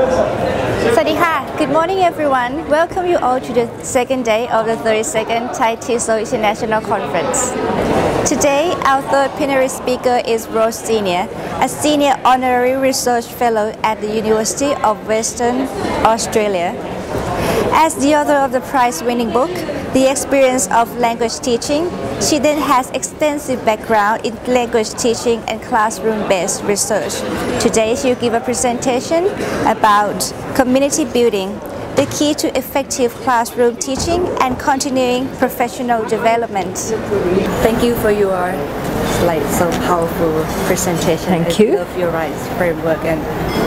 Sawadee. Good morning everyone. Welcome you all to the second day of the 32nd Thai TESOL International Conference. Today our third plenary speaker is Rose Senior, a Senior Honorary Research Fellow at the University of Western Australia. As the author of the prize-winning book, The Experience of Language Teaching, she then has extensive background in language teaching and classroom-based research. Today she will give a presentation about community building, the key to effective classroom teaching and continuing professional development. Thank you for your so powerful presentation. Thank you. I love your rights framework and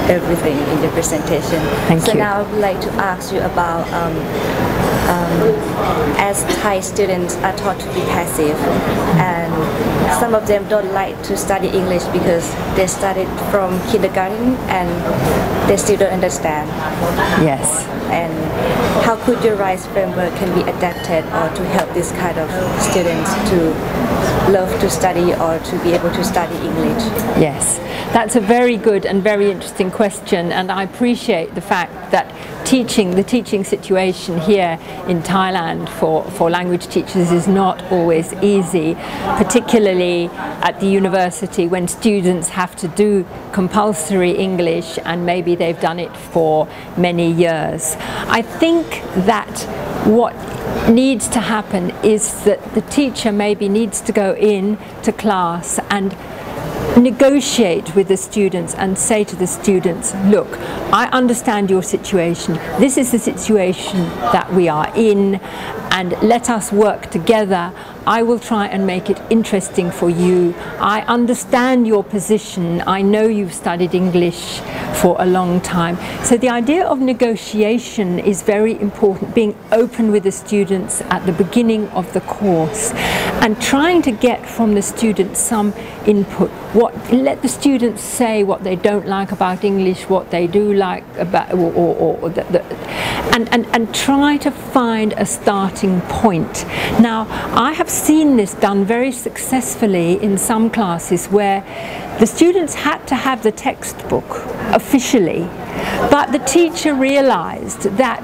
everything in the presentation. Thank you. So now I would like to ask you about as Thai students are taught to be passive, and some of them don't like to study English because they studied from kindergarten and they still don't understand. Yes. And how could your rights framework can be adapted or to help this kind of students to love to study or to be able to study English? Yes, that's a very good and very interesting question, and I appreciate the fact that the teaching situation here in Thailand for language teachers is not always easy, particularly at the university when students have to do compulsory English and maybe they've done it for many years. I think that what needs to happen is that the teacher maybe needs to go in to class and negotiate with the students and say to the students, look, I understand your situation, this is the situation that we are in, and let us work together. I will try and make it interesting for you. I understand your position. I know you've studied English for a long time. So the idea of negotiation is very important, being open with the students at the beginning of the course and trying to get from the students some input. Let the students say what they don't like about English, what they do like about, and try to find a starting point. Now, I have seen this done very successfully in some classes where the students had to have the textbook officially, but the teacher realized that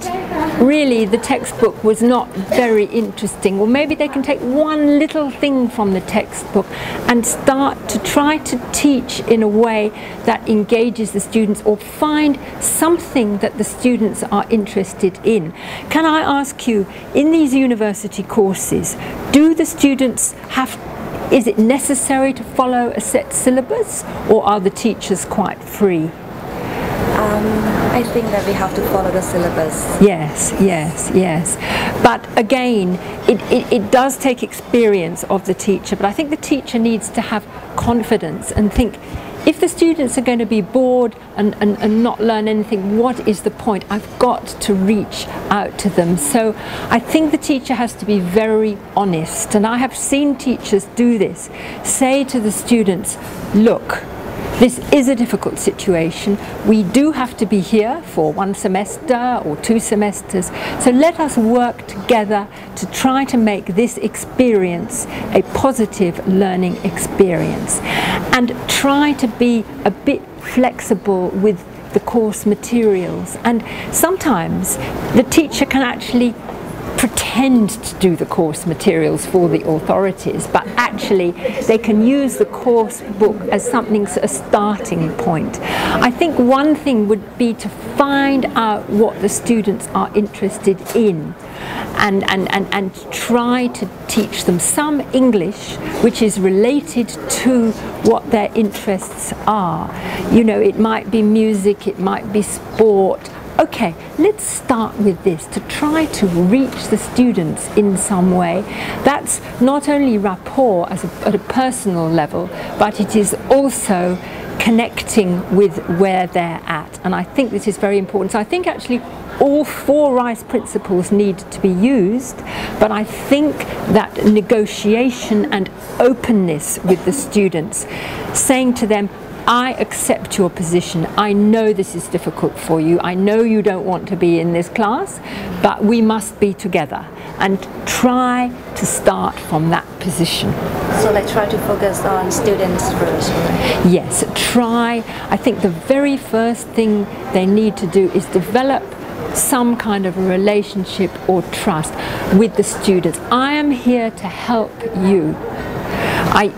really the textbook was not very interesting, or maybe they can take one little thing from the textbook and start to try to teach in a way that engages the students or find something that the students are interested in. Can I ask you, in these university courses, do the students is it necessary to follow a set syllabus, or are the teachers quite free? I think that we have to follow the syllabus. Yes, yes, yes. But again, it does take experience of the teacher, but I think the teacher needs to have confidence and think, if the students are going to be bored and not learn anything, what is the point? I've got to reach out to them. So I think the teacher has to be very honest, and I have seen teachers do this. Say to the students, look, this is a difficult situation. We do have to be here for 1 semester or 2 semesters. So let us work together to try to make this experience a positive learning experience. And try to be a bit flexible with the course materials. And sometimes the teacher can actually pretend to do the course materials for the authorities, but actually they can use the course book as something, a starting point. I think one thing would be to find out what the students are interested in and try to teach them some English which is related to what their interests are. You know, it might be music, it might be sport. Okay, let's start with this to try to reach the students in some way. That's not only rapport at a personal level, but it is also connecting with where they're at. And I think this is very important. So I think actually all 4 RICE principles need to be used, but I think that negotiation and openness with the students, saying to them, I accept your position. I know this is difficult for you. I know you don't want to be in this class, but we must be together, and try to start from that position. So like try to focus on students first. Right? Yes, try. I think the very first thing they need to do is develop some kind of a relationship or trust with the students. I am here to help you. I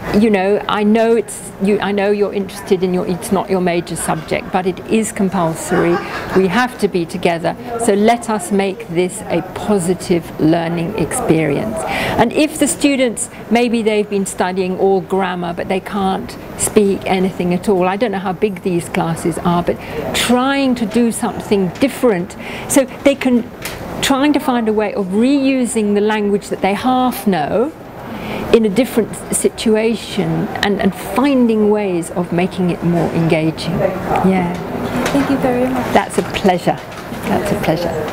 know you're interested in it's not your major subject, but it is compulsory. We have to be together. So let us make this a positive learning experience. And if the students, maybe they've been studying all grammar, but they can't speak anything at all. I don't know how big these classes are, but trying to do something different so they can, trying to find a way of reusing the language that they half know in a different situation, and finding ways of making it more engaging. Yeah. Thank you very much. That's a pleasure. That's a pleasure.